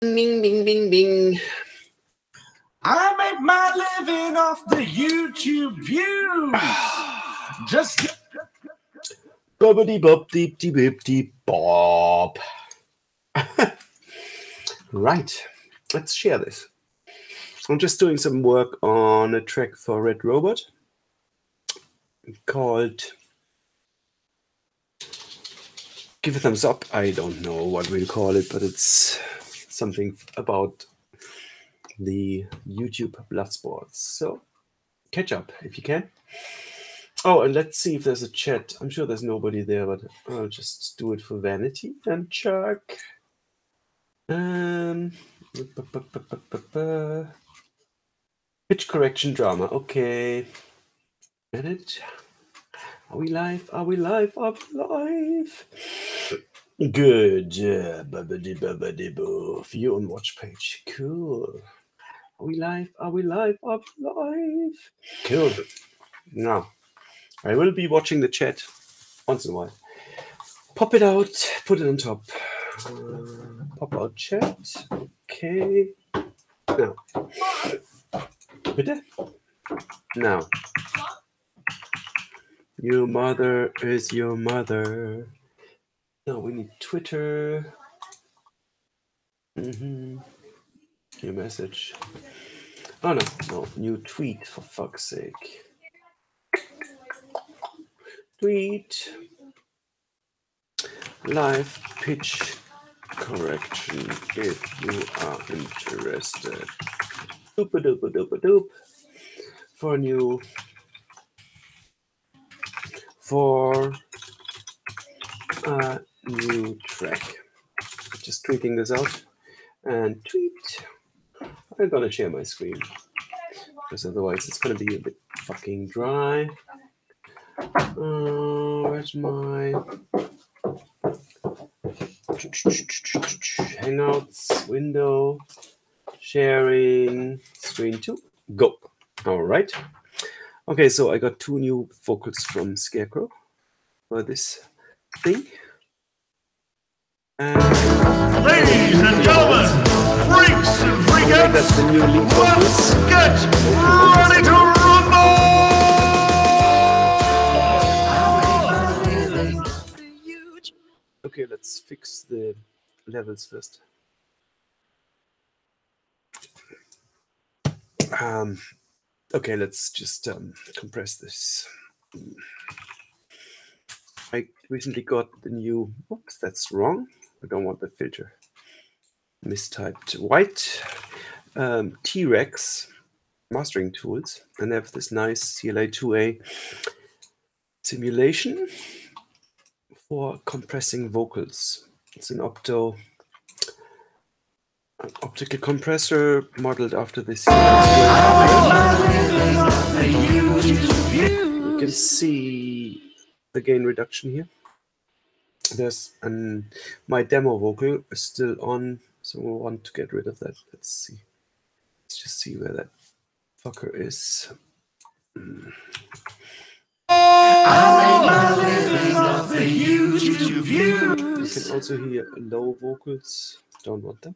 Bing, bing, bing, bing. I make my living off the YouTube views. Just Bobbity bob, deep, deep, deep, deep, bob. Right, let's share this. I'm just doing some work on a track for Red Robot called Give a Thumbs Up. I don't know what we'll call it, but it's something about the YouTube blood sports. So catch up if you can. Oh, and let's see if there's a chat. I'm sure there's nobody there, but I'll just do it for vanity and check. Pitch correction drama. Okay. Edit. Are we live? Are we live? Are we live? Good. View on watch page. Cool. Are we live? Are we live? Are we live? Cool. Now, I will be watching the chat once in a while. Pop it out. Put it on top. Pop out chat. Okay. Now. Bitte? Now. Your mother is your mother. Now we need Twitter. New message. Oh no, new tweet for fuck's sake. Tweet. Live pitch correction if you are interested. Doop. For new. For a new track. Just tweeting this out and tweet. I'm gonna share my screen because otherwise it's gonna be a bit fucking dry. Where's my Hangouts window? Sharing screen 2. Go. All right. Okay, so I got 2 new vocals from Scarecrow for this thing. ladies and gentlemen, freaks and freakouts, That's the new lead vocals. let's get ready to rumble! Okay, let's fix the levels first. Okay, let's just compress this. I recently got the new, oops, that's wrong. I don't want the filter. Mistyped. White T-Rex mastering tools, and they have this nice CLA2A simulation for compressing vocals. It's an optical compressor modeled after this. You can see the gain reduction here. There's my demo vocal is still on, so we want to get rid of that. Let's see. Let's just see where that fucker is. You can also hear low vocals. Don't want them.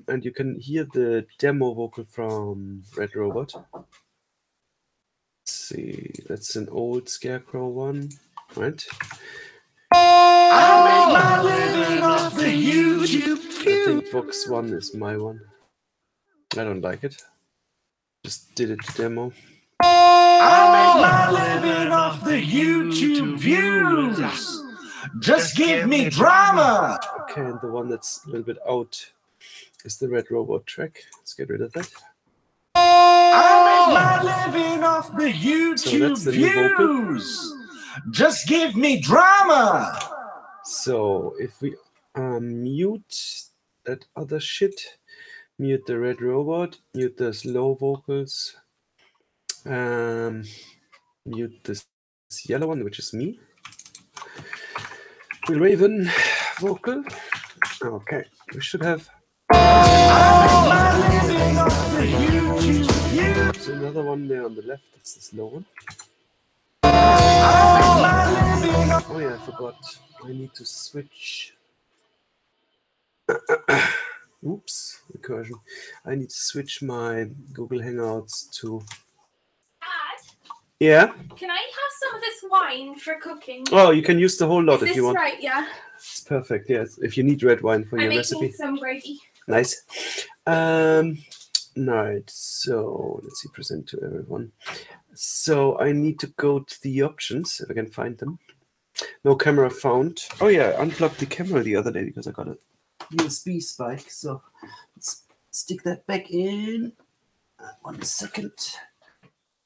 And you can hear the demo vocal from Red Robot. Let's see, that's an old Scarecrow one, right? I think Vox 1 is my one. I don't like it. Just did it to demo. I make my living off the YouTube views. Just give me drama. Okay, and the one that's a little bit out is the Red Robot track. Let's get rid of that. I make my living off the YouTube So the new views. Just give me drama. So if we mute that other shit, mute the Red Robot, mute the slow vocals, mute this yellow one, which is me. Will Raven vocal. Okay, we should have. There's another one there on the left. That's the slow one. Oh yeah, I forgot. I need to switch. Oops, recursion. I need to switch my Google Hangouts to. Dad, Yeah. can I have some of this wine for cooking? Oh, you can use the whole lot Is if this you want. right? Yeah. It's perfect. Yes, if you need red wine for I'm your making recipe. some gravy. Nice. Right. So let's see. Present to everyone. So I need to go to the options if I can find them. No camera found. Oh yeah, I unplugged the camera the other day because I got a USB spike. So let's stick that back in. 1 second.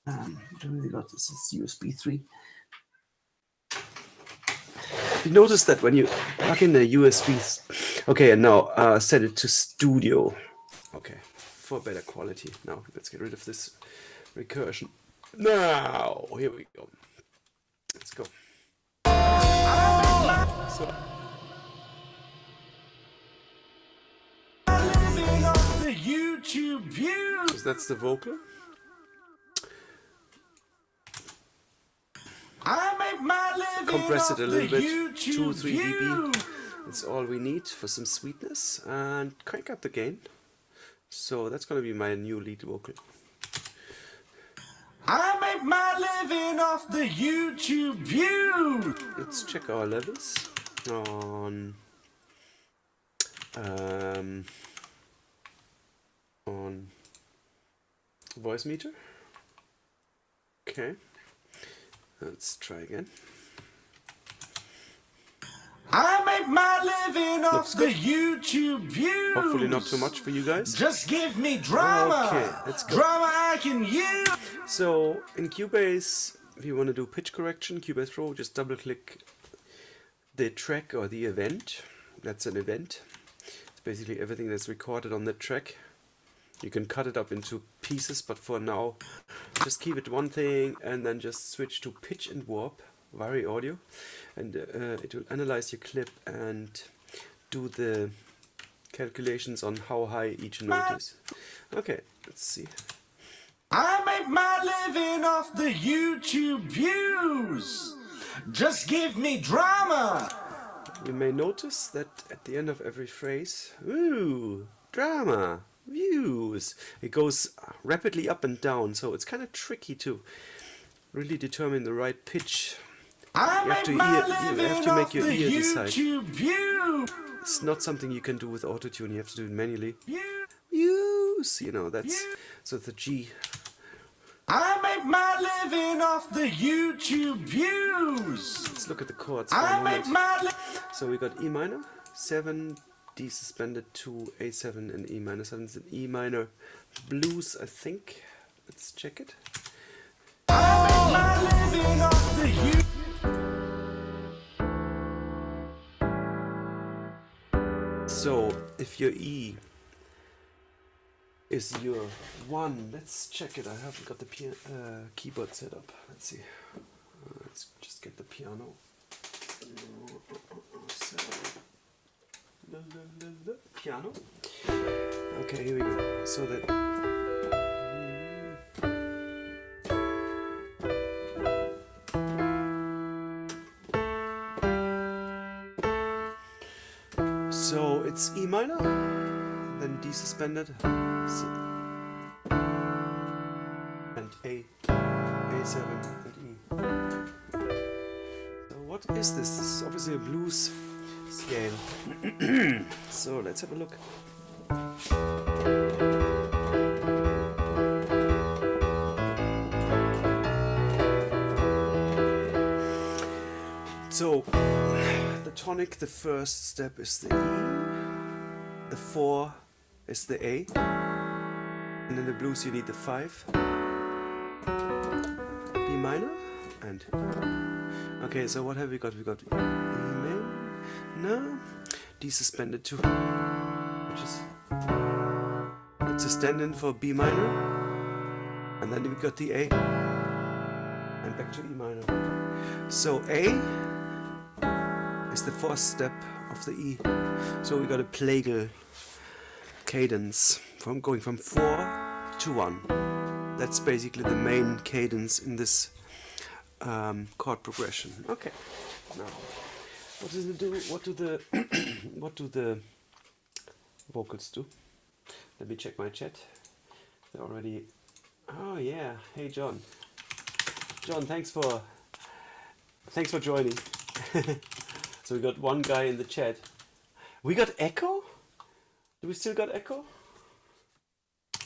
What have we got? This is USB 3. You notice that when you plug in the USB. Okay, and now set it to studio. Okay, for better quality. Now let's get rid of this recursion. Now, here we go. Let's go. So, The YouTube views. so that's the vocal. I make my living Compress it a off little the bit, YouTube 2-3 views. dB. That's all we need for some sweetness, and crank up the gain. So that's gonna be my new lead vocal. I make my living off the YouTube views. Let's check our levels on voice meter. Okay, let's try again. I make my living off Looks the good. YouTube views. Hopefully not too much for you guys. Just give me drama. Okay, let's go. Drama I can use. So in Cubase, if you want to do pitch correction, Cubase Pro, just double click the track or the event. That's an event. It's basically everything that's recorded on the track. You can cut it up into pieces, but for now, just keep it one thing and then just switch to pitch and warp, Vari Audio, and it will analyze your clip and do the calculations on how high each note is. Okay, let's see. I make my living off the YouTube views. Just give me drama. You may notice that at the end of every phrase, ooh, drama, views, it goes rapidly up and down, so it's kind of tricky to really determine the right pitch. I You have to make my you have living to make off your the ear decide. YouTube views. It's not something you can do with autotune, you have to do it manually. Views, you know, that's, so the G. I make my living off the YouTube views. Let's look at the chords for I a make moment. my So we got E minor, 7, D suspended 2, A7 and E minor 7. It's an E minor blues, I think. Let's check it. my living off the YouTube. So if your E is your 1, let's check it. I haven't got the keyboard set up. Let's see. Let's just get the piano. Piano. Okay, here we go. So that. So it's E minor, then D suspended, and A7 and E. So what is this? This is obviously a blues scale. So let's have a look. So the tonic, the first step is the E, the 4 is the A, and in the blues you need the 5, B minor, and okay, so what have we got? We got E minor, D suspended 2, which is it's a stand-in for B minor, and then we got the A, and back to E minor. So A is the 4th step of the E. So we got a plagal cadence from going from 4 to 1. That's basically the main cadence in this chord progression. Okay. Now, what does it do? What do the vocals do. Let me check my chat. They're already... Oh yeah, hey John. John, thanks for joining. So we got one guy in the chat. We got echo? Do we still got echo?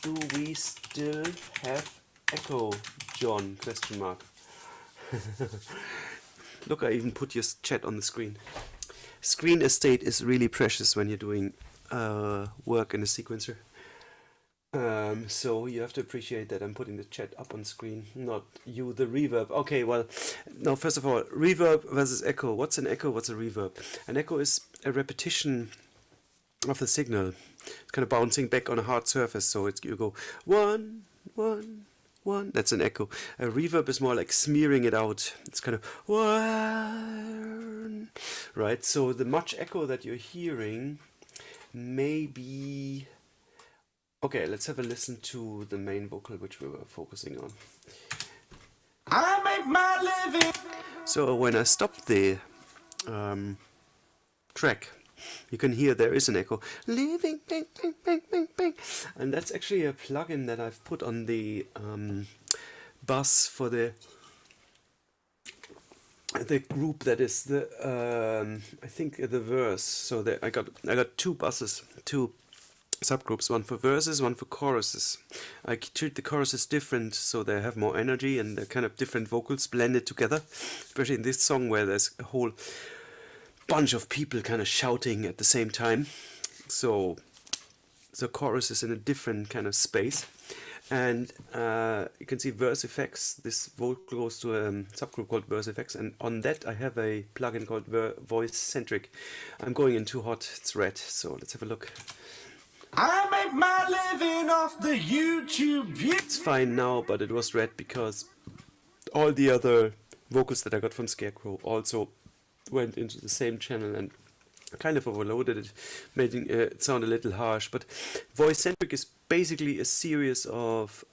Do we still have echo, John? Question mark. Look, I even put your chat on the screen. Screen estate is really precious when you're doing work in a sequencer. So you have to appreciate that I'm putting the chat up on screen, not you, the reverb. Okay, well, now first of all, reverb versus echo. What's an echo? What's a reverb? An echo is a repetition of the signal. It's kind of bouncing back on a hard surface. So it's, you go 1, 1, 1. That's an echo. A reverb is more like smearing it out. It's kind of 1, right? So the much echo that you're hearing may be... Okay, let's have a listen to the main vocal which we were focusing on. I make my living. So when I stop the track, you can hear there is an echo. Living, bang, bang, bang, bang, bang. And that's actually a plugin that I've put on the bus for the group that is the I think the verse. So that I got 2 buses, 2 subgroups, one for verses, one for choruses. I treat the choruses different so they have more energy and they're kind of different vocals blended together, especially in this song where there's a whole bunch of people kind of shouting at the same time. So the chorus is in a different kind of space. And you can see verse effects. This vocal goes to a subgroup called verse effects, and on that I have a plugin called Voice Centric. I'm going in too hot, it's red, so let's have a look. I make my living off the YouTube view. It's fine now, but it was red because all the other vocals that I got from Scarecrow also went into the same channel and kind of overloaded it, making it sound a little harsh. But Voice Centric is basically a series of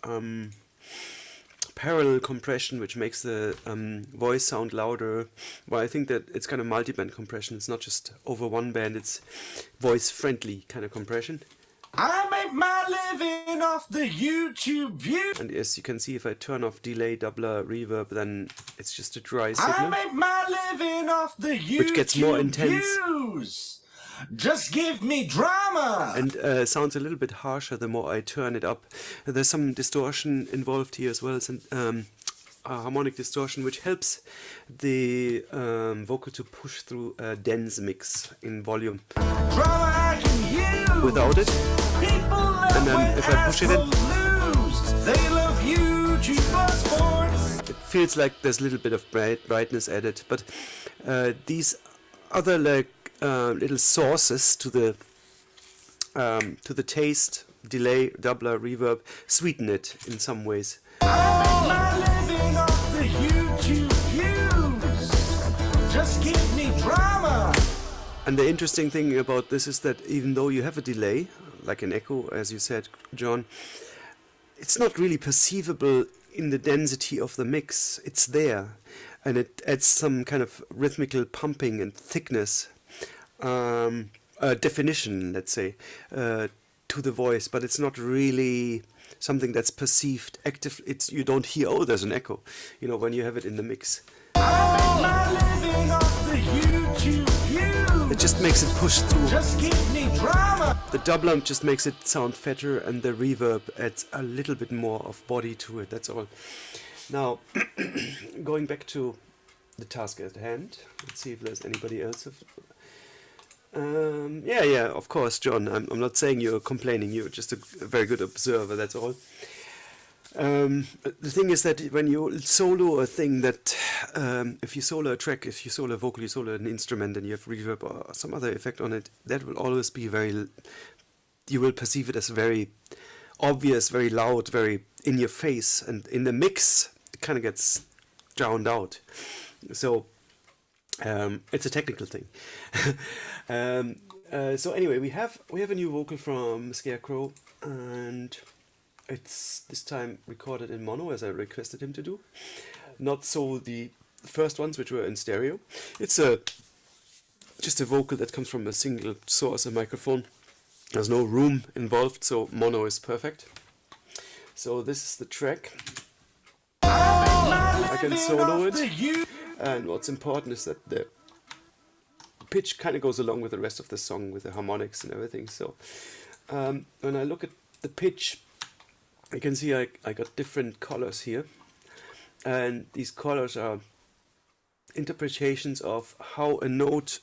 parallel compression which makes the voice sound louder. Well, I think that it's kind of multi-band compression. It's not just over one band, it's voice friendly kind of compression. I make my living off the YouTube view. And as you can see, if I turn off delay, doubler, reverb, then it's just a dry I signal, make my living off the YouTube which gets more intense views. Just give me drama. and sounds a little bit harsher the more I turn it up. There's some distortion involved here as well, some harmonic distortion, which helps the vocal to push through a dense mix in volume. Drama I can use. Without it, And then if I push it in, they love YouTube sports. it feels like there's a little bit of brightness added. But these other like little sources to the taste, delay, doubler, reverb, sweeten it in some ways. My living off the YouTube views. Just give me drama. And the interesting thing about this is that even though you have a delay, like an echo, as you said, John, it's not really perceivable in the density of the mix. It's there, and it adds some kind of rhythmical pumping and thickness, definition, let's say, to the voice. But it's not really something that's perceived active. It's, you don't hear, oh, there's an echo, you know, when you have it in the mix. My living off the YouTube views. It just makes it push through. Just give me drama. The doubler just makes it sound fatter, and the reverb adds a little bit more of body to it, that's all. Now, going back to the task at hand, let's see if there's anybody else. Yeah, of course, John, I'm not saying you're complaining, you're just a very good observer, that's all. The thing is that when you solo a thing that, if you solo a track, if you solo a vocal, you solo an instrument and you have reverb or some other effect on it, that will always be very, you will perceive it as very obvious, very loud, very in your face, and in the mix it kind of gets drowned out. So it's a technical thing. So anyway, we have a new vocal from Scarecrow, and it's this time recorded in mono as I requested him to do. Not so the first ones, which were in stereo. It's just a vocal that comes from a single source, a microphone, There's no room involved, so mono is perfect. So this is the track. I can solo it, and what's important is that the pitch kind of goes along with the rest of the song, with the harmonics and everything. So when I look at the pitch, you can see I got different colors here, and these colors are interpretations of how a note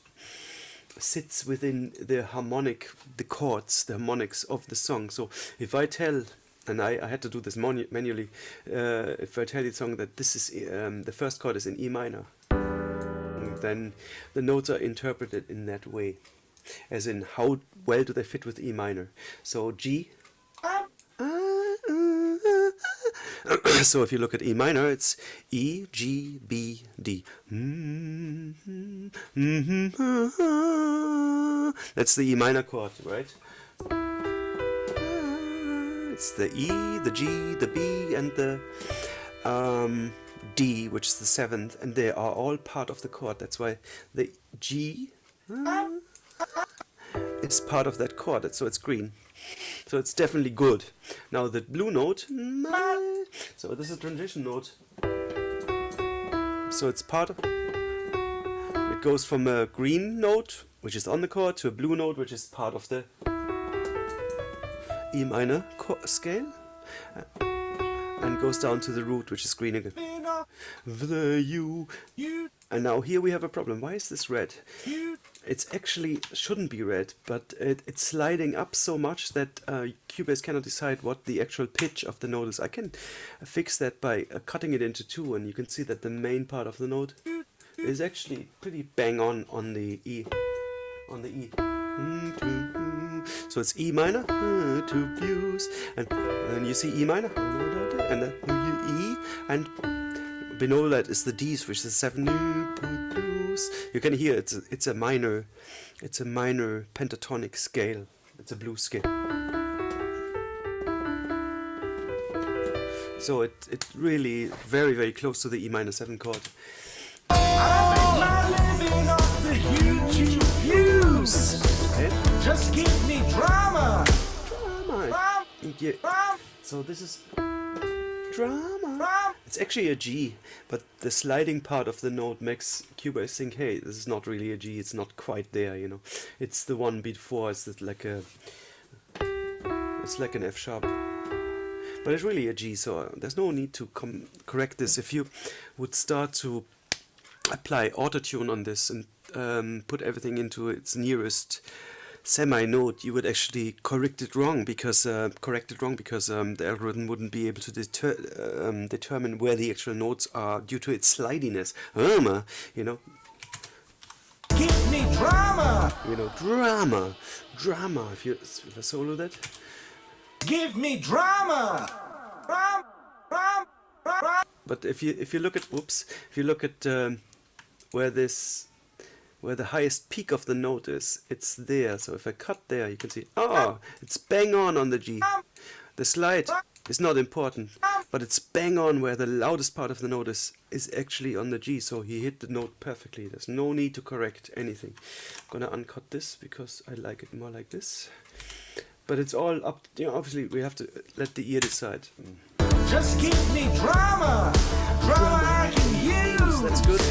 sits within the harmonic, the chords, the harmonics of the song. So if I tell, and I had to do this manually, if I tell the song that this is the first chord is in E minor, then the notes are interpreted in that way, as in how well do they fit with E minor. So G, so if you look at E minor, it's E, G, B, D. That's the E minor chord, right? It's the E, the G, the B, and the D, which is the seventh, and they are all part of the chord. That's why the G is part of that chord, so it's green. So it's definitely good. Now the blue note, so this is a transition note. So it's part of, it goes from a green note, which is on the chord, to a blue note, which is part of the E minor scale, and goes down to the root, which is green again. And now here we have a problem. Why is this red? It's actually shouldn't be red, but it's sliding up so much that Cubase cannot decide what the actual pitch of the note is. I can fix that by cutting it into two, and you can see that the main part of the note is actually pretty bang on the E. So it's E minor, two views, and you see E minor, and then E, and below that is the D's, which is 7 blues. You can hear it's a minor pentatonic scale. It's a blues scale. So it really very, very close to the E minor 7 chord. Just give me drama. Yeah. So this is drama. It's actually a G, but the sliding part of the note makes Cubase think, hey, this is not really a G. It's not quite there, you know. It's the one before. It's like an F sharp, but it's really a G. So there's no need to correct this. If you would start to apply autotune on this and put everything into its nearest semi-note, you would actually correct it wrong because the algorithm wouldn't be able to determine where the actual notes are due to its slidiness. You know. Give me drama. You know, drama. If I solo that. Give me drama. But if you look at where the highest peak of the note is, it's there. So if I cut there, you can see, it's bang on the G. The slide is not important, but it's bang on where the loudest part of the note is actually on the G. So he hit the note perfectly. There's no need to correct anything. I'm gonna uncut this because I like it more like this. But it's all up, you know, obviously we have to let the ear decide. Just give me drama. Drama I can use. That's good.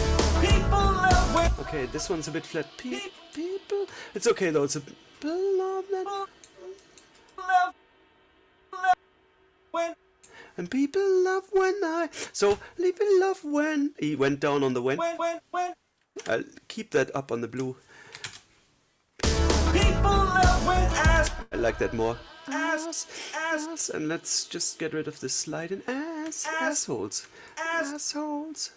People love when. Okay, this one's a bit flat. People. It's okay though. It's a love that. Love when. And people love when I. So leave it love when. He went down on the when. When. I'll keep that up on the blue. People love when ass. I like that more. Ass. And let's just get rid of this sliding assholes. Assholes.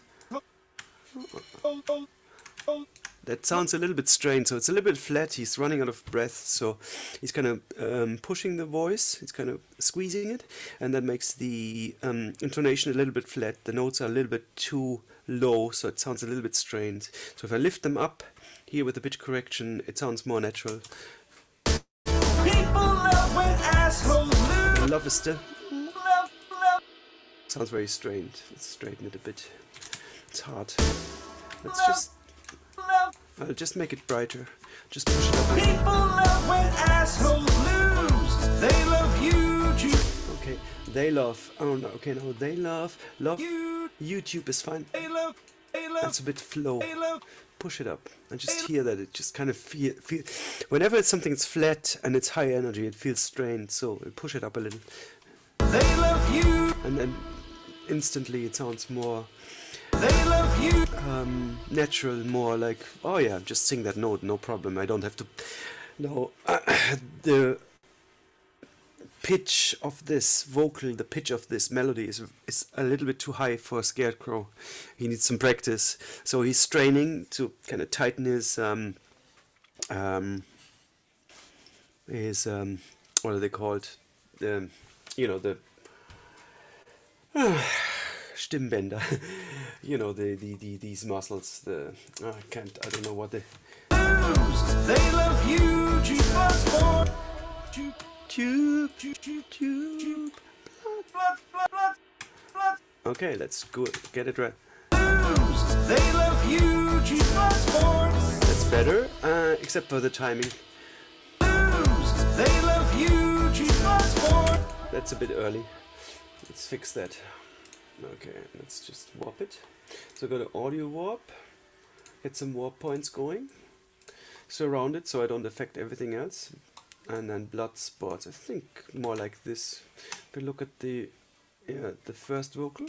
That sounds a little bit strained, so it's a little bit flat. He's running out of breath, so he's kind of pushing the voice. He's kind of squeezing it, and that makes the intonation a little bit flat. The notes are a little bit too low, so it sounds a little bit strained. So if I lift them up here with the pitch correction, it sounds more natural. People love when assholes lose. Love is still. Love. Sounds very strained. Let's straighten it a bit. It's hard. Let's Love. I'll just make it brighter. Just push it up. People love when assholes lose. They love. Oh no. Okay, no. They love. YouTube is fine. That's a bit flow. Push it up and just hear that. It just kind of feel. Whenever it's something that's flat and it's high energy, it feels strained. So push it up a little. They love you. And then instantly it sounds more They love you. natural, more like, oh yeah, just sing that note, no problem. I don't have to. No, the pitch of this vocal, the pitch of this melody is a little bit too high for Scarecrow. He needs some practice, so he's straining to kind of tighten his what are they called? The, you know, the Stimmbänder. You know, these muscles. I don't know what they. They love you. Tube. Okay, let's go get it right. They love you. Sports. That's better, except for the timing. They love you. Sports. That's a bit early. Let's fix that. Okay, let's just warp it. So go to audio warp, get some warp points going, surround it so I don't affect everything else, and then blood spots. I think more like this. If we look at the first vocal.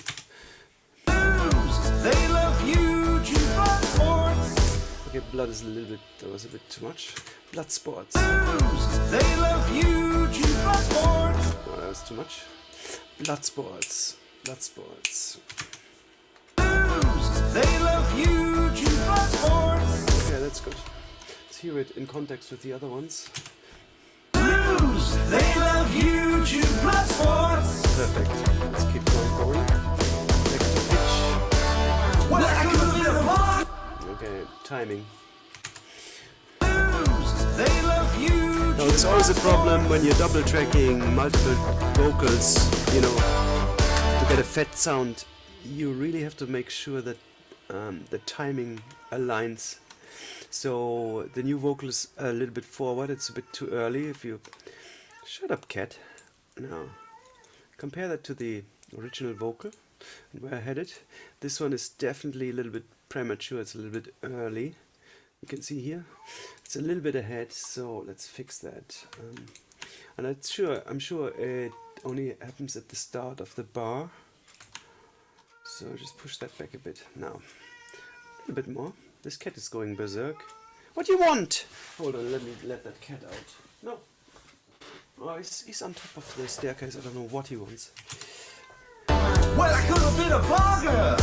They love you. Sports. Okay, blood is a little bit. That was a bit too much. Blood spots. They love you. Sports. Oh, that was too much. Blood spots. Blood spots. They love you. Sports. Okay, that's good. Let's hear it in context with the other ones. Blues. They love you. Sports. Perfect. Let's keep going. Next to pitch. Well, I could have been a boss. Okay, timing. They love you. Now, there's always a problem when you're double tracking multiple vocals, you know, to get a fat sound. You really have to make sure that the timing aligns. So the new vocal is a little bit forward, it's a bit too early. If you shut up, cat. Now compare that to the original vocal and where I had it. This one is definitely a little bit premature, it's a little bit early. You can see here it's a little bit ahead, so let's fix that. And I'm sure it only happens at the start of the bar. So just push that back a bit. Now, a little bit more. This cat is going berserk. What do you want? Hold on, let me let that cat out. No. Oh, he's on top of the staircase. I don't know what he wants. Well, I could have been a blogger.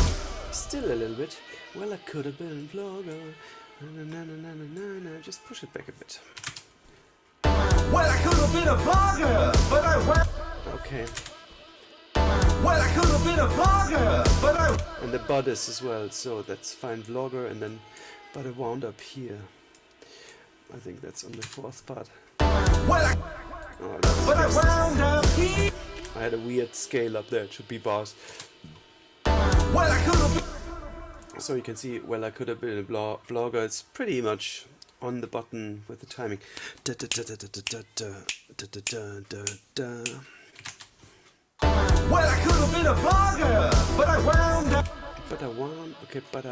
Still a little bit. Well, I could have been a vlogger. Na. Just push it back a bit. Well, I could have been a blogger, but I went. Okay. Well, I could have been a blogger, but I. And the bodice as well, so that's fine, vlogger, and then but I wound up here. I think that's on the fourth part. Well, but I wound up here. I had a weird scale up there, it should be bars. Well, I could have been. So you can see, well, I could have been a vlogger. It's pretty much on the button with the timing. Well, I could have been a blogger, but I wound up. Okay, but I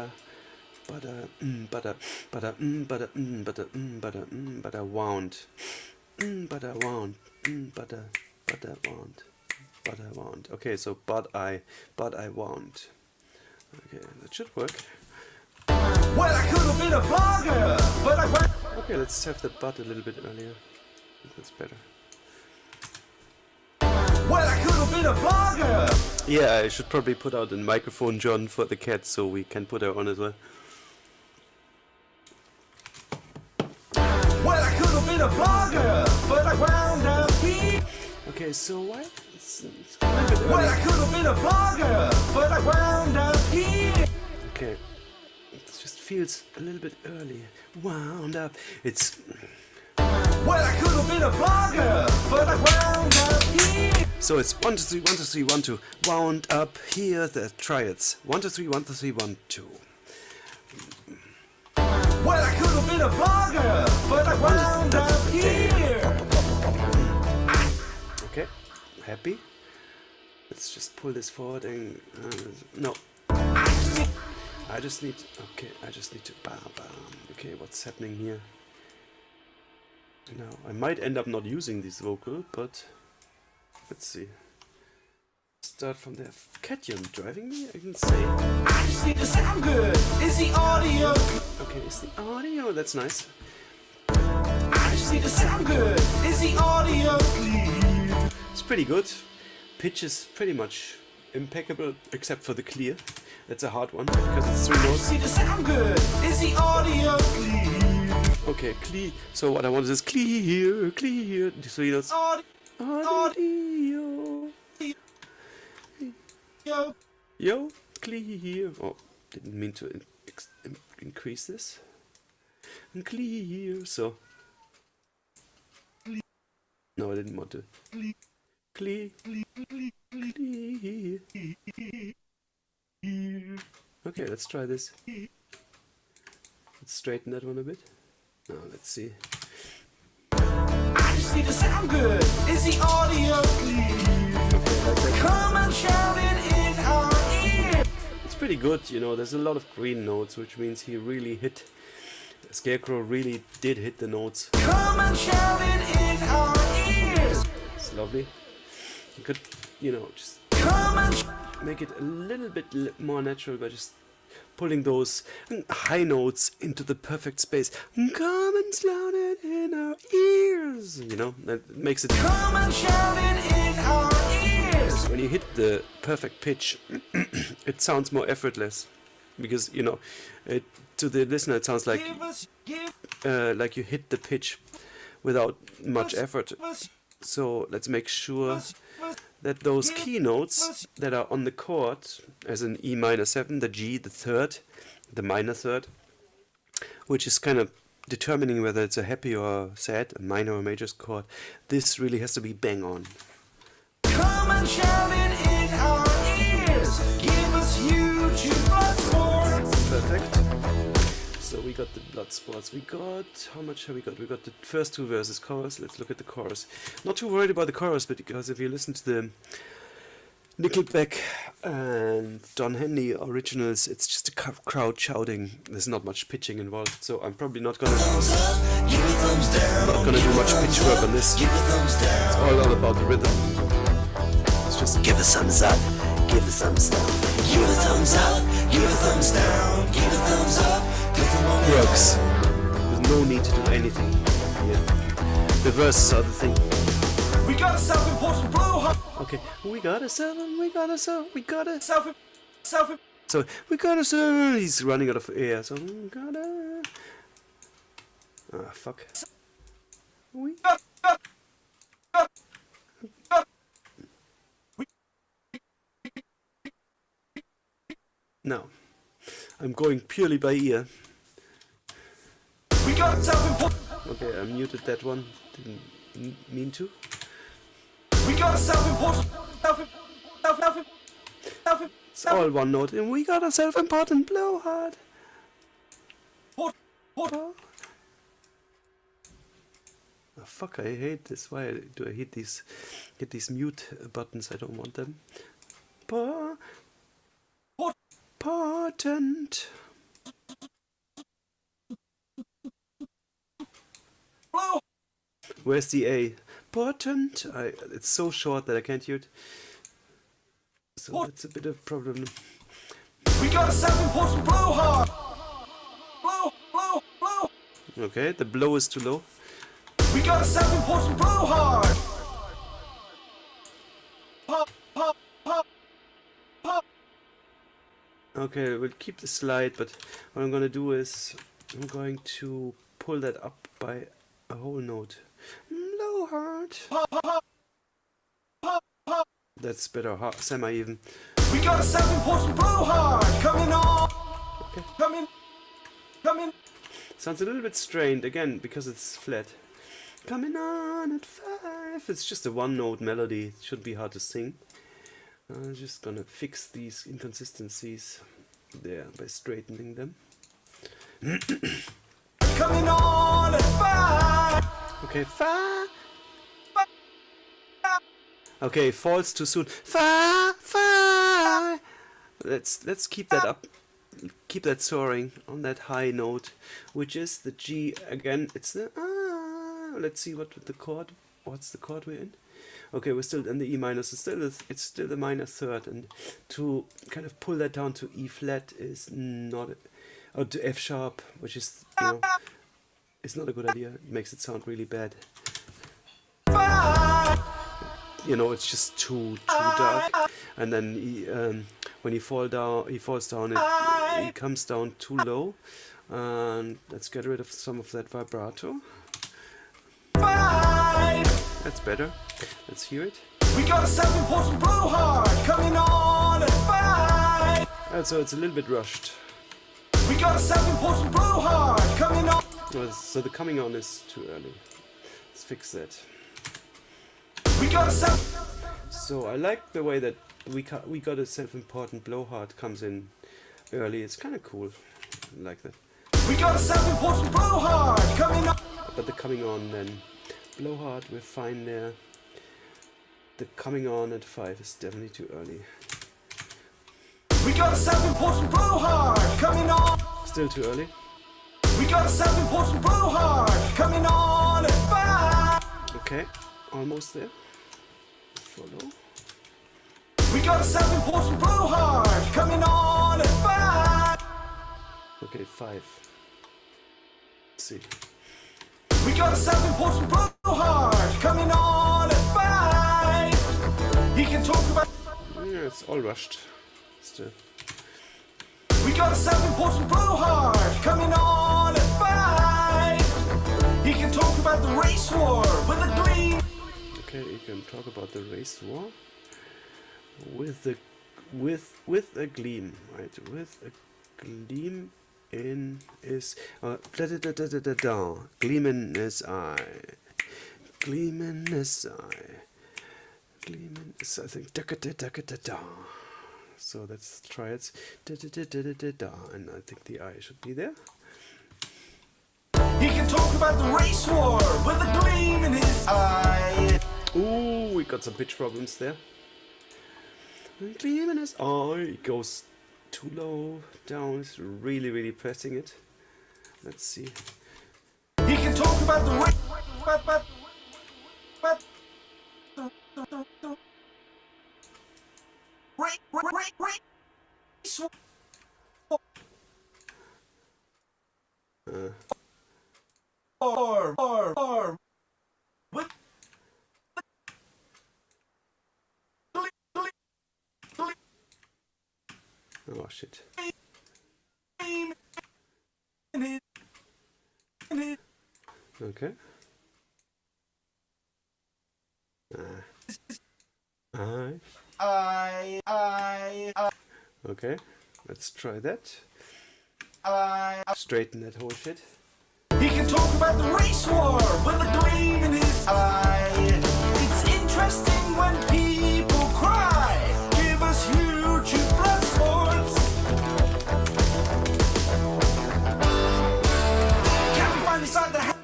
wound. Okay, so but I wound. Okay, that should work. Well, I could have been a blogger, but I wound. Okay, let's have the but a little bit earlier. I think that's better. Well, I could have been a blogger. Yeah, I should probably put out a microphone, John, for the cat, so we can put her on as well. Well, I could have been a blogger, but I wound up here. Okay, so why? It's a little bit early. Well, I could have been a blogger, but I wound up here. Okay, it just feels a little bit early. Wound up. It's. Well, I could have been a blogger, but I wound up here. So it's 1 2 3 1 2 3 1 2. Wound up here. The triads. 1 2 3 1 2 3 1 2. Well, I could have been a blogger, but I wound up here. Okay, happy. let's just pull this forward and no. I just need to okay, what's happening here? Now I might end up not using this vocal, but let's see. Start from there. Katya driving me? I can say. I just need to sound good. Is the audio? Okay, is the audio? That's nice. I just need to sound good. Is the audio clear? It's pretty good. Pitch is pretty much impeccable, except for the clear. That's a hard one because it's 3 I notes. just need to sound good. Is the audio clear? Okay, clear. So what I want is clear, clear. 3 notes. Audio. Yo, clear. Oh, didn't mean to increase this. And clear. So. No, I didn't want to. Clear. Clear. Okay, let's try this. Let's straighten that one a bit. Now, let's see. I just need to sound good. Is the audio clear? Okay, like that. Come and shout it in our ear. It's pretty good, you know. There's a lot of green notes, which means he really hit. Scarecrow really did hit the notes. Come and shout it in our ears. It's lovely. You could, you know, just Come and make it a little bit more natural by just pulling those high notes into the perfect space. Come and shout it in our ears. You know, that makes it. come and shout it in our ears. When you hit the perfect pitch, it sounds more effortless, because you know, to the listener it sounds like you hit the pitch without much effort. So let's make sure that those key notes that are on the chord, as in E minor 7, the G, the third, the minor third, which is kind of determining whether it's a happy or sad, a minor or major chord, this really has to be bang on. Come and shout it in our ears. Give us YouTube blood sports. Perfect. So we got the blood sports. We got, how much have we got? We got the first 2 verses chorus. Let's look at the chorus. Not too worried about the chorus, but because if you listen to the Nickelback and Don Henley originals, it's just a crowd shouting. There's not much pitching involved, so I'm probably not gonna do much pitch work on this. It's all about the rhythm. It's just give a thumbs up, give a thumbs down, Give a thumbs up. Give a thumbs down. Give a thumbs up. works. There's no need to do anything here. The verses are the thing. We got a self-important blowhard. Okay, we got a 7, we got a 7, we got a... Self. So, we got a 7, he's running out of air, so we got a... Ah, fuck. We... No. I'm going purely by ear. We got a self-important. Okay, I muted that one. Didn't mean to. We got a self-important. It's all one note. And we got a self-important blowhard. Oh, fuck, I hate this. Why do I hate these? Hit these mute buttons. I don't want them. Potent. Where's the A? Potent. It's so short that I can't hear it. So it's a bit of a problem. We got a self-important blowhard. Blow. Okay, the blow is too low. We got a self-important blowhard. Pop. Okay, we'll keep the slide, but what I'm gonna do is I'm going to pull that up by a whole note. Low hard. That's better, semi-even. We got a self-important blowhard coming on. Okay. Coming. Sounds a little bit strained again because it's flat. Coming on at 5. It's just a 1-note melody. It shouldn't be hard to sing. I'm just gonna fix these inconsistencies there by straightening them. Coming on at 5. Okay, 5. Okay, falls too soon. Fa, fa. Let's keep that up. Keep that soaring on that high note, which is the G again. It's the let's see what the chord. What's the chord we're in? Okay, we're still in the E minor. It's still the minor third, and to kind of pull that down to E flat is not, or to F sharp, which is it's not a good idea. It makes it sound really bad. You know, it's just too dark, and then when he falls down, it comes down too low. And let's get rid of some of that vibrato. That's better. Let's hear it. We got a 7-important blowhard coming on at 5. And so it's a little bit rushed. We got a 7-important blowhard coming on. So the coming on is too early. Let's fix that. We got a 7. So I like the way that we got a self-important blowhard comes in early. It's kind of cool. I like that. We got a 7-important blowhard coming on. But the coming on then, blowhard, we're fine there. The coming on at 5 is definitely too early. We got a 7-important blowhard coming on. Still too early. We got a 7-important blowhard coming on at 5. Okay, almost there. Follow. We got a 7-important blowhard coming on at 5. Okay, 5. Let's see. We got a 7-important blowhard coming on at 5. He can talk about. Yeah, it's all rushed. Still. We got a 7-important blowhard coming on at 5. He can talk about the race war with a gleam. Okay, you can talk about the race war with a gleam, right? With a gleam in his gleam in his eye, gleam in his eye, gleam in his, I think da. So let's try it. And I think the eye should be there. He can talk about the race war with a gleam in his eye. Ooh, we got some pitch problems there. Gleam in his eye. It goes too low down. It's really pressing it. Let's see. He can talk about the race. Oh shit. Okay. Okay, let's try that. Straighten that whole shit. He can talk about the race war with a gleam in his eye. It's interesting when people cry. Give us YouTube blood sports. Can we find inside the house?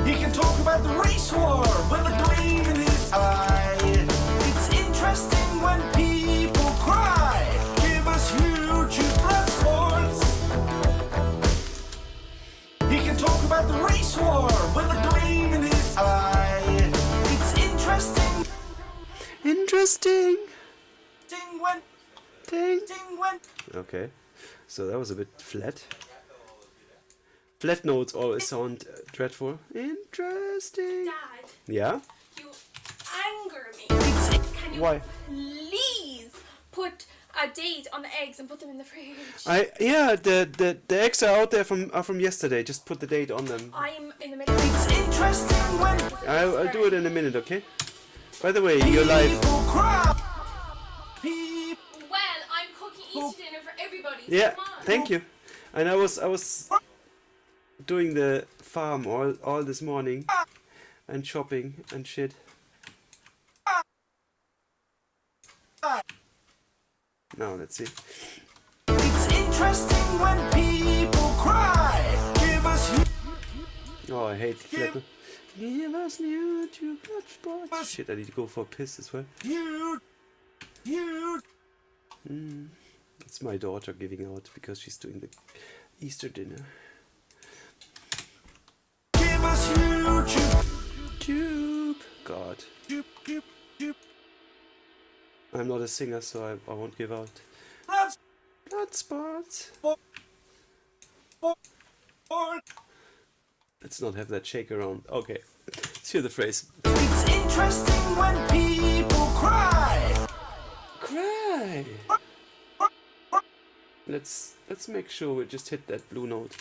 He can talk about the race war with a gleam in his eye. It's interesting when people cry. Give us YouTube blood sports. He can talk about the race war with a gleam in his eye. It's interesting. Interesting. Ding when. Okay, so that was a bit flat. Flat notes always sound dreadful. Interesting. Dad, Yeah? you anger me. Can you Why? please put a date on the eggs and put them in the fridge? Yeah, the eggs are out there from yesterday. Just put the date on them. I'm in the middle. It's interesting when I'll do it in a minute, okay? By the way, you're live. people cry. Well, I'm cooking Easter dinner for everybody. So Yeah, come on. thank you. And I was doing the farm all this morning and shopping and shit. Now let's see. It's interesting when people cry. Give us Oh, I hate flat. Give us new jukebox spots. Shit, I need to go for a piss as well. You. It's my daughter giving out because she's doing the Easter dinner. Give us YouTube. Tube. God. Tube. I'm not a singer, so I won't give out. Blood Blood spots. sport. Let's not have that shake around. Okay. Let's hear the phrase. It's interesting when people cry. Cry. Let's make sure we just hit that blue note.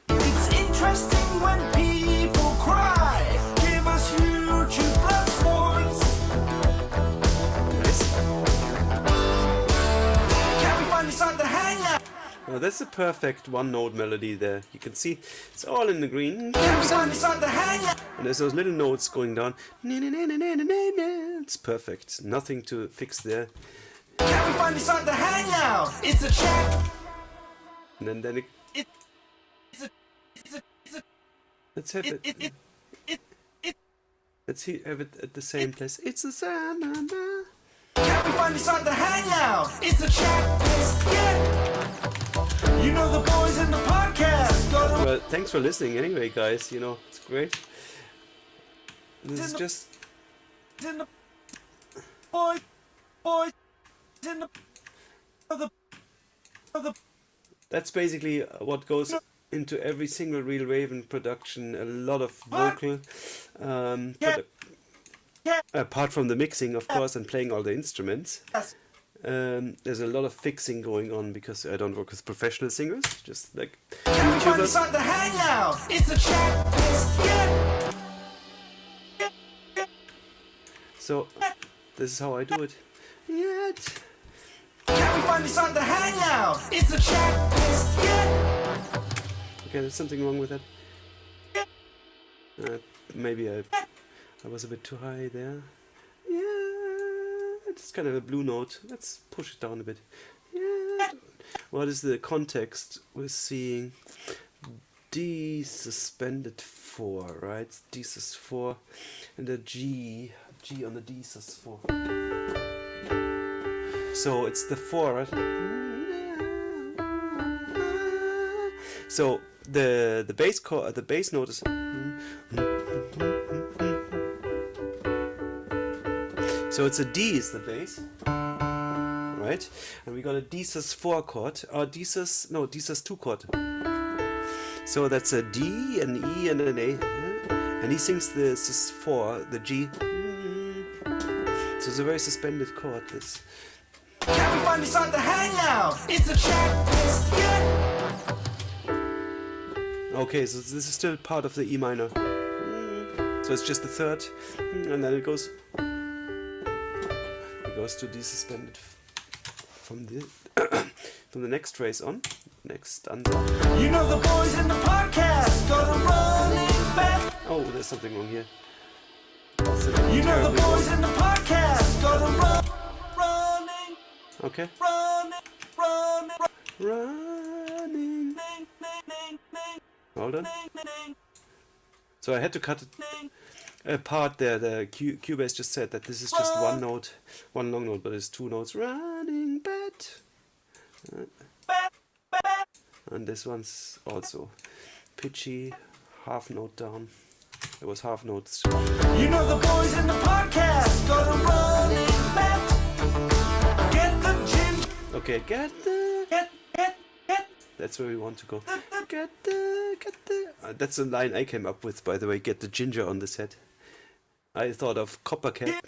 It's interesting when people cry. Give us YouTube blood sports. Nice. Can we finally start the hangout? Oh, that's a perfect one-note melody there. You can see it's all in the green. Can we finally start the hangout? And there's those little notes going down. It's perfect. Nothing to fix there. Can we finally start the hangout? It's a chat. And then it, It's a let's have it. Let's have it at the same place. It's a summer. Can we finally start the hangout? It's a chat. Yeah. You know the boys in the podcast. Go to Well, thanks for listening anyway, guys. You know, it's great. This is just... in the boys in the That's basically what goes into every single Real Raven production. A lot of vocal, apart from the mixing, of course, and playing all the instruments. yes. There's a lot of fixing going on because I don't work with professional singers, just like Can we finally YouTubers. start the hangout? It's a chat. Yeah. So this is how I do it. Yet. Can we finally start the hangout? It's a chat. Yeah. Okay, there's something wrong with that. Maybe I was a bit too high there. Yeah, it's kind of a blue note. Let's push it down a bit. Yeah. What is the context? We're seeing D suspended 4, right? D sus 4 and a G on the D sus 4. So it's the 4, right? So the bass note is. So it's a D is the bass, right? And we got a D sus 4 chord, or D sus 2 chord. So that's a D, an E, and an A, and he sings the sus 4, the G. So it's a very suspended chord. This. Can we finally start the hangout? It's a chat. Yeah. Okay, so this is still part of the E minor. So it's just the third, and then it goes to D suspended from the from the next phrase on. Next stanza. You know the boys in the podcast. Go to running back. Oh, there's something wrong here. You know the boys in the podcast. Go to running. Okay. Running. Hold on. So I had to cut it apart there. The Cubase just said that this is just one note, one long note, but it's two notes. Running bat. And this one's also pitchy, half note down. It was half notes. You know the boys in the podcast. Go to running back. Get the gin. Okay, get the. Get. That's where we want to go. Get the. That's a line I came up with, by the way. Get the ginger on the set. I thought of Coppercat.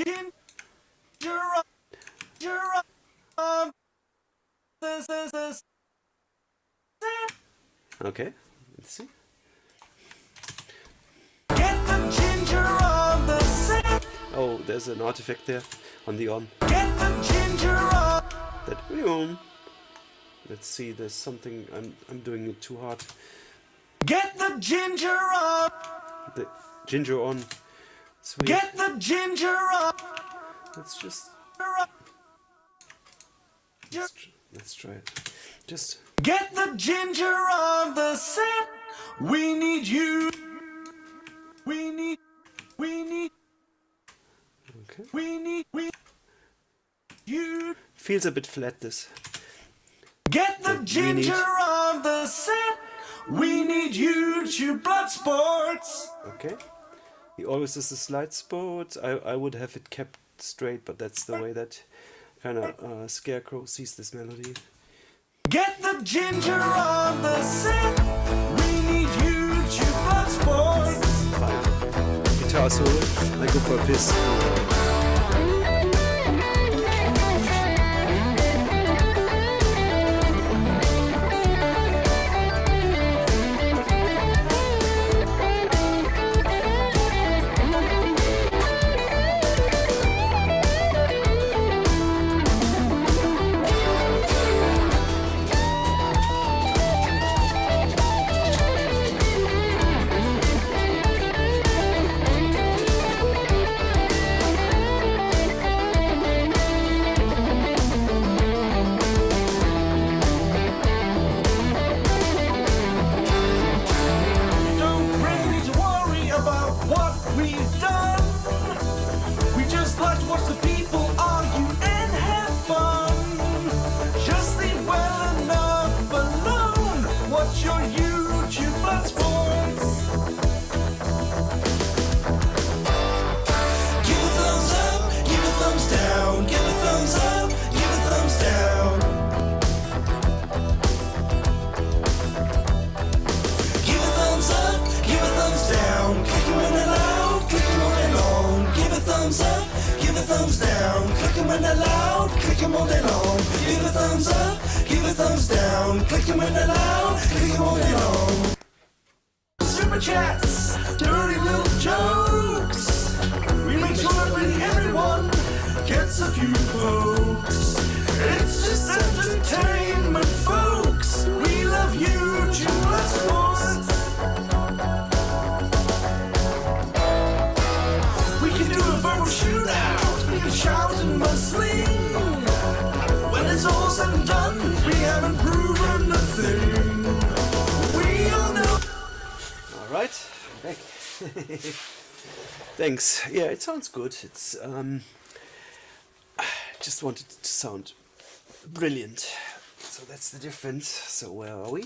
This. Okay, let's see. Get the ginger on the set. Oh, there's an artifact there on the on. Get the ginger on. That. Let's see. There's something. I'm doing it too hard. Get the ginger on. The ginger on. Sweet. Get the ginger on. Let's just. Let's try it. Just. Get the ginger on the set. We need you. Okay. You Feels a bit flat, this. get the We need- ginger on the set. We need YouTube blood sports. Okay. He always does the slide sport. I would have it kept straight, but that's the way that kind of Scarecrow sees this melody. Get the ginger on the set. We need YouTube blood sports. Fine. Guitar solo. I go for a piss. Don't really need to worry about what we've done. We just like to watch the people argue and have fun. Just leave well enough alone. Watch your YouTube blood sports. Give a thumbs up, give a thumbs down, give a thumbs up, give a thumbs down. Give a thumbs up, give a thumbs down. Click 'em when they're loud, click 'em all day long. Give a thumbs up, give a thumbs down. Click 'em when they're loud, click 'em all day long. Give a thumbs up, give a thumbs down. Click 'em when they're loud, click 'em all day long. Super chats, dirty little jokes. We make sure that really everyone gets a few pokes. It's just entertainment, folks. We love YouTube blood sports. We can do a verbal shootout. We can shout and mudsling. When it's all said and done, we haven't proven a thing. We all know. All right, back. Thanks. Yeah, it sounds good. It's just wanted it to sound brilliant. So that's the difference. So where are we?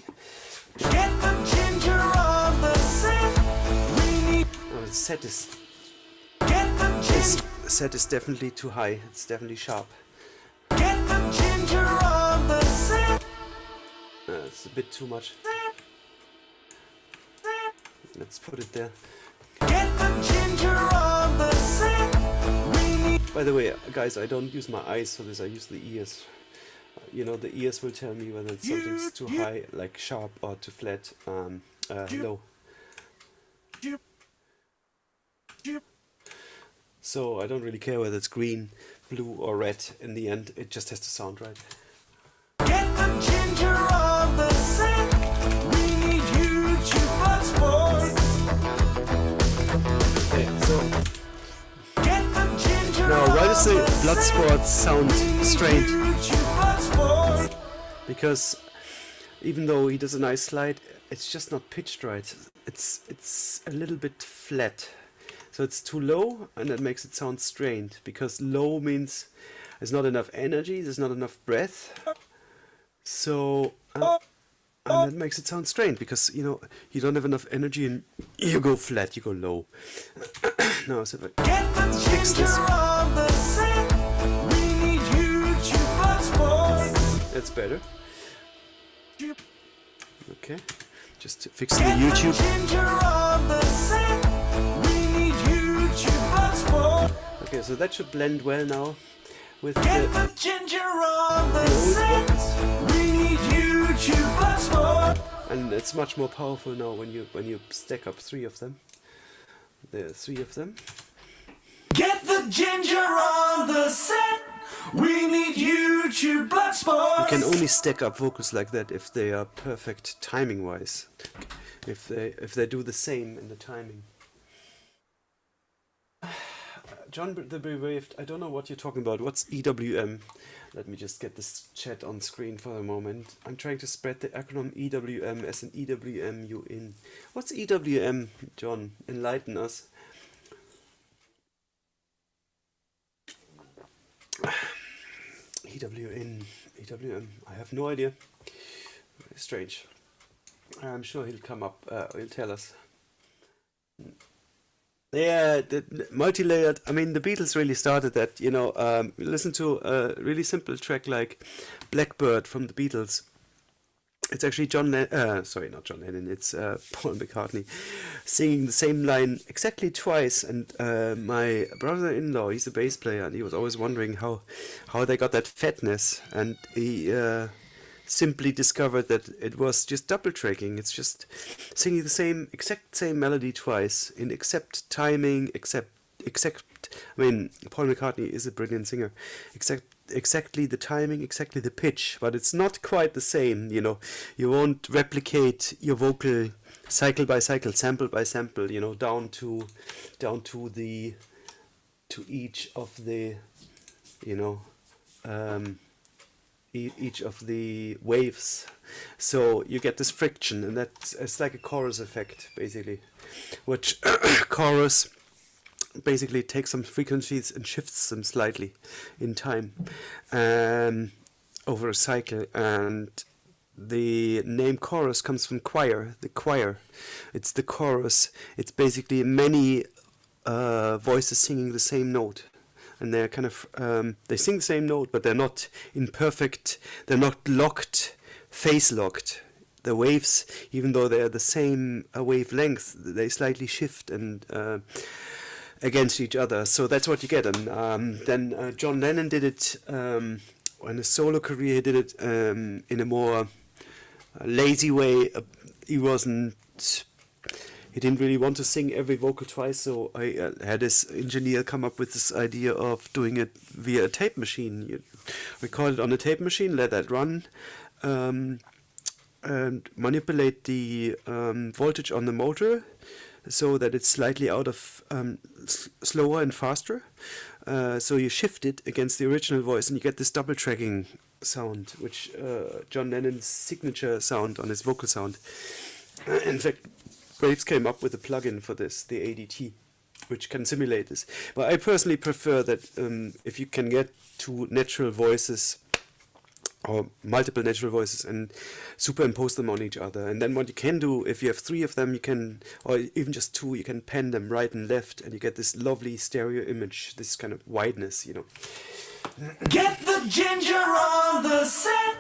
Get the ginger on the set. We need. Oh, the set is Get the ginger. set is definitely too high. It's definitely sharp. Get the ginger on the set. It's a bit too much. Let's put it there. Get the ginger on the set. We need. By the way, guys, I don't use my eyes for this. I use the ears. You know, the ears will tell me whether something's too high, like sharp, or too flat, low. So I don't really care whether it's green, blue, or red. In the end, it just has to sound right. Get the ginger on the set. We need YouTube blood sports. Okay, so Get the ginger now why does on the the blood set. sports sound strained? YouTube blood sports. Because even though he does a nice slide, it's just not pitched right. It's a little bit flat. So it's too low, and that makes it sound strained. Because low means there's not enough energy, there's not enough breath. So and that makes it sound strained because you know you don't have enough energy and you go flat, you go low. Now so if I Get the fix this, ginger on the set. We need YouTube blood sports. that's better. Okay, just fixing the Get the YouTube. ginger on the set. We need YouTube blood sports. Okay, so that should blend well now with Get the the ginger on the old set. vocals. We need YouTube blood sports. And it's much more powerful now when you stack up three of them. There are three of them. Get the ginger on the set. We need YouTube blood sports. You can only stack up vocals like that if they are perfect timing wise. If they do the same in the timing. John the Bereaved, I don't know what you're talking about. What's EWM? Let me just get this chat on screen for a moment. I'm trying to spread the acronym EWM as an EWMU in. What's EWM, John? Enlighten us. EWM, I have no idea. Very strange. I'm sure he'll come up, he'll tell us. Yeah, the multi-layered. I mean, the Beatles really started that. You know, listen to a really simple track like "Blackbird" from the Beatles. It's actually sorry, not John Lennon. It's Paul McCartney singing the same line exactly twice. And my brother-in-law, he's a bass player, and he was always wondering how they got that fatness. And he simply discovered that it was just double tracking. It's just singing the exact same melody twice in exact timing, I mean, Paul McCartney is a brilliant singer. Exactly the timing, exactly the pitch, but it's not quite the same. You know, you won't replicate your vocal cycle by cycle, sample by sample. You know, down to each of the, you know, each of the waves. So you get this friction, and it's like a chorus effect, basically, which chorus basically takes some frequencies and shifts them slightly in time over a cycle. And the name chorus comes from choir, the choir. It's the chorus. It's basically many voices singing the same note. And they're kind of, they sing the same note, but they're not in perfect, they're not locked, phase locked. The waves, even though they're the same wavelength, they slightly shift and against each other. So that's what you get. And then John Lennon did it in his solo career. He did it in a more lazy way. He didn't really want to sing every vocal twice, so I had this engineer come up with this idea of doing it via a tape machine. You record it on a tape machine, let that run, and manipulate the voltage on the motor so that it's slightly out of slower and faster. So you shift it against the original voice, and you get this double tracking sound, which John Lennon's signature sound on his vocal sound. In fact, Graves came up with a plugin for this, the ADT, which can simulate this. But I personally prefer that if you can get two natural voices or multiple natural voices and superimpose them on each other. And then what you can do, if you have three of them, you can, or even just two, you can pan them right and left, and you get this lovely stereo image, this kind of wideness, you know. Get the ginger on the set.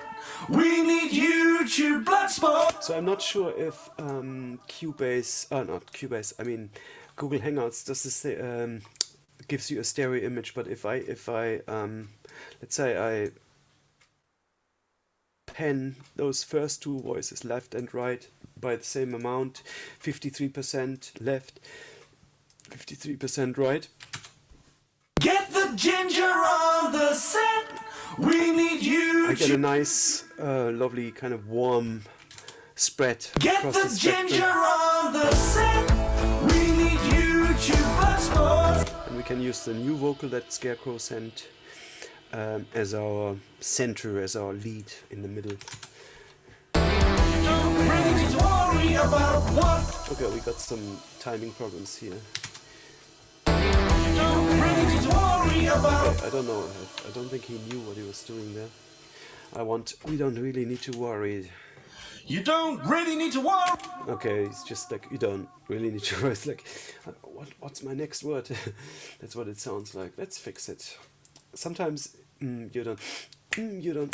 We need YouTube Bloodsport. So I'm not sure if Cubase, not Cubase, I mean Google Hangouts does this gives you a stereo image. But if I let's say I pan those first two voices left and right by the same amount, 53% left, 53% right. Get the ginger on the set. We need you. I get a nice, lovely kind of warm spread. Get across the the ginger spectrum. on the set. We need YouTube Bloodsport. And we can use the new vocal that Scarecrow sent as our center, as our lead in the middle. Don't really need to worry about what. Okay, we got some timing problems here. Don't really need to worry about. Okay, I don't know. I don't think he knew what he was doing there. We don't really need to worry. You don't really need to worry. Okay, it's just like, you don't really need to worry. It's like, what's my next word? That's what it sounds like. Let's fix it. Sometimes you don't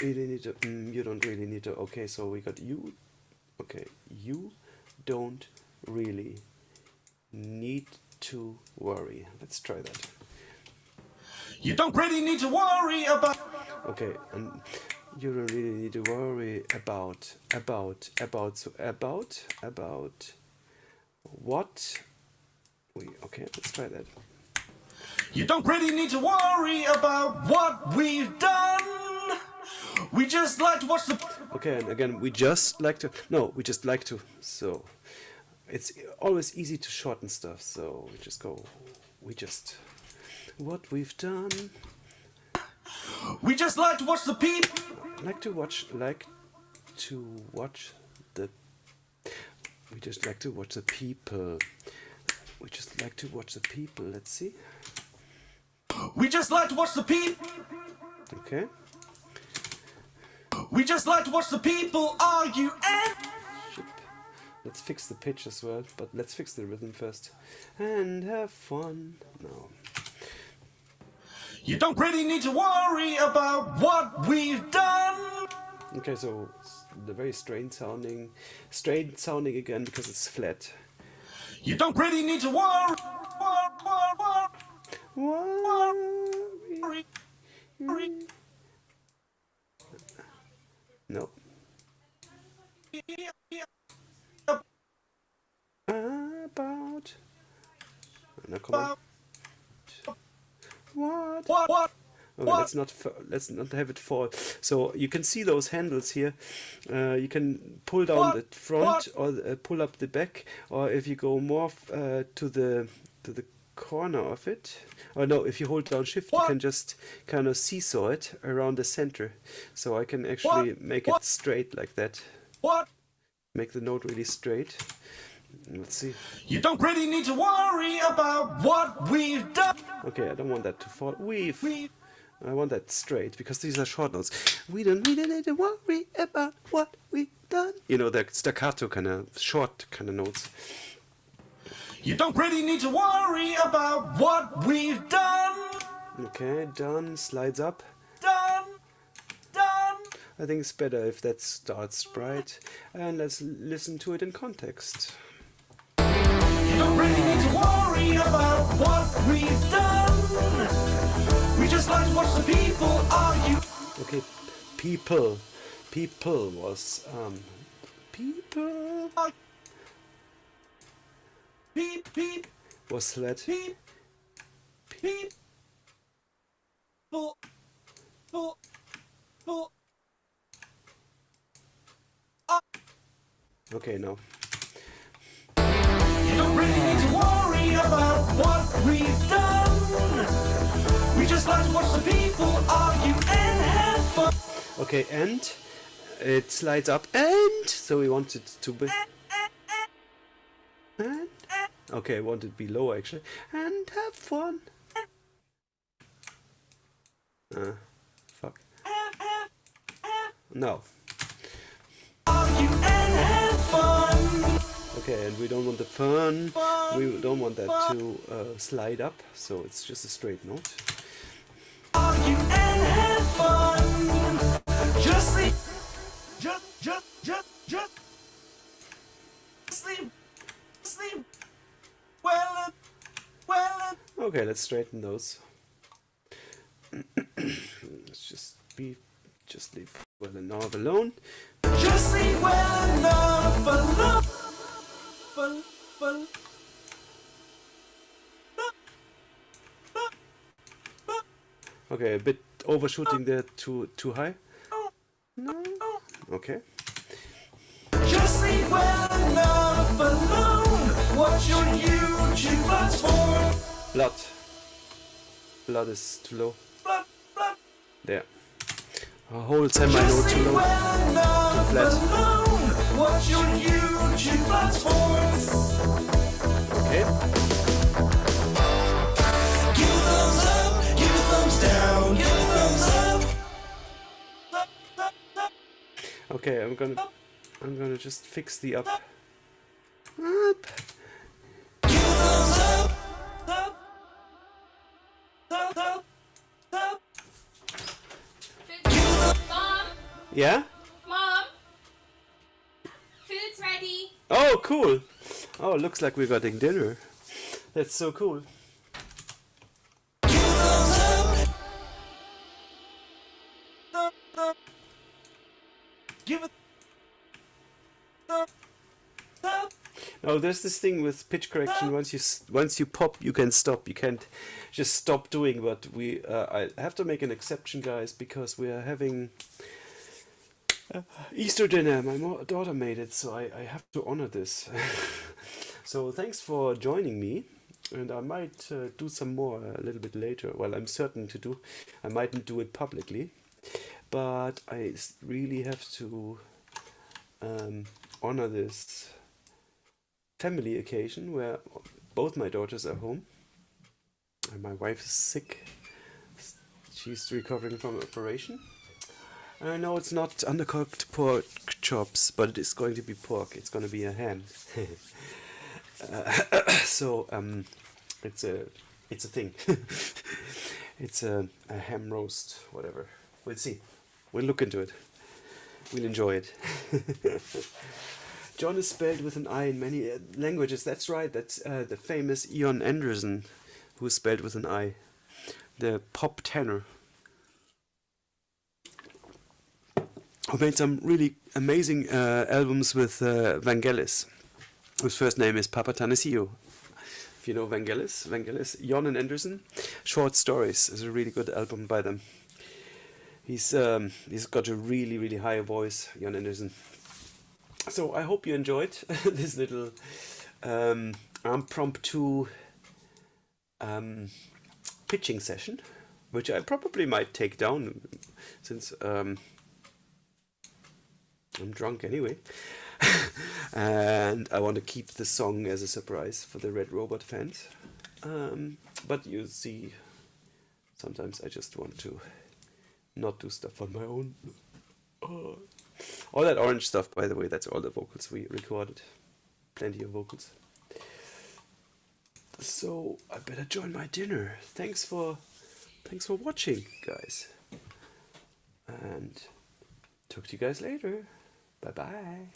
really need to. You don't really need to. Okay, so we got you. Okay, you don't really need to worry. Let's try that. You don't really need to worry about. Okay, and you don't really need to worry about what? Okay, let's try that. You don't really need to worry about what we've done. We just like to watch the. Okay, and again, we just like to. No, we just like to. So it's always easy to shorten stuff. So we just go. We just what we've done. We just like to watch the people. Like to watch the. We just like to watch the people. We just like to watch the people. Let's see. We just like to watch the people. Okay. We just like to watch the people argue and. Let's fix the pitch as well, but let's fix the rhythm first. And have fun. No. You don't really need to worry about what we've done. Okay, so the very strained sounding again because it's flat. You don't really need to worry. No. About. Now come on. What? Okay, let's not have it fall. So you can see those handles here. You can pull down the front or pull up the back, or if you go more to the corner of it. Or no, if you hold down Shift, you can just kind of seesaw it around the center. So I can actually make it straight like that. Make the note really straight. Let's see. You don't really need to worry about what we've done. Okay, I don't want that to fall. I want that straight because these are short notes. We don't really need to worry about what we've done. You know, the staccato kind of short kind of notes. You don't really need to worry about what we've done. Okay, done. Slides up. Done. I think it's better if that starts bright. And let's listen to it in context. You don't really need to worry about what we've done. We just like to watch the people argue. Okay, people. People was people. Peep. Was flat. Peep. Okay, now. You don't really need to worry about what we've done. We just like to watch the people argue and have fun. Okay, and it slides up, and so we want it to be. And okay, I want it to be lower actually. And have fun. Fuck. No. Argue and have fun. Okay, and we don't want the fun. We don't want that to slide up, so it's just a straight note. Argue and have fun. Just sleep. Just sleep. Well. Okay, let's straighten those. Let's just leave well enough alone. Just sleep well enough alone. Okay, a bit overshooting there too high. No. Okay. Just sleep well enough alone. Watch your YouTube ads for. Blood is too low. Blood. There. A whole semi-note too low. Too flat. Watch your YouTube ads for. Okay. Give a thumbs up, give a thumbs down, give a thumbs up. Okay, I'm gonna just fix the up. Give a thumbs up. Mom, Yeah? Mom, food's ready. Oh, cool. Oh, looks like we're getting dinner. That's so cool. Give a Now there's this thing with pitch correction. Once you pop, you can stop. You can't just stop doing. But I have to make an exception, guys, because we are having Easter dinner. My daughter made it, so I have to honor this. So thanks for joining me. And I might do some more a little bit later. Well, I'm certain to do. I mightn't do it publicly, but I really have to honor this family occasion where both my daughters are home and my wife is sick. She's recovering from an operation. And I know it's not undercooked pork chops, but it is going to be pork. It's going to be a ham. So it's a thing. It's a ham roast, whatever. We'll see. We'll look into it. We'll enjoy it. John is spelled with an I in many languages. That's right. That's the famous Ian Anderson, who is spelled with an I, the pop tenor, who made some really amazing albums with Vangelis, whose first name is Papatanasio. If you know Vangelis, Jon and Anderson, Short Stories is a really good album by them. He's got a really high voice, Jon Anderson. So I hope you enjoyed this little impromptu pitching session, which I probably might take down since I'm drunk anyway. And I want to keep the song as a surprise for the Red Robot fans. But you see, sometimes I just want to not do stuff on my own. Oh. All that orange stuff, by the way, that's all the vocals we recorded. Plenty of vocals. So I better join my dinner. Thanks for watching, guys. And talk to you guys later. Bye bye.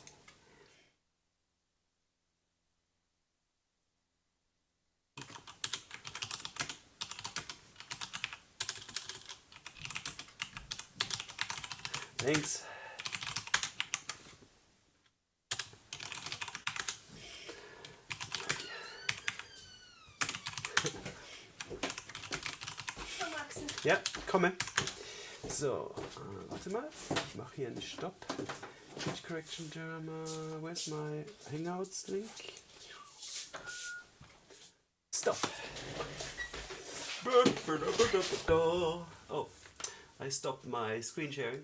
Thanks. Ja, komme. So, warte mal. Ich mache hier einen Stopp. Pitch Correction Drama. Where's my Hangouts link? Stop. Oh, I stopped my screen sharing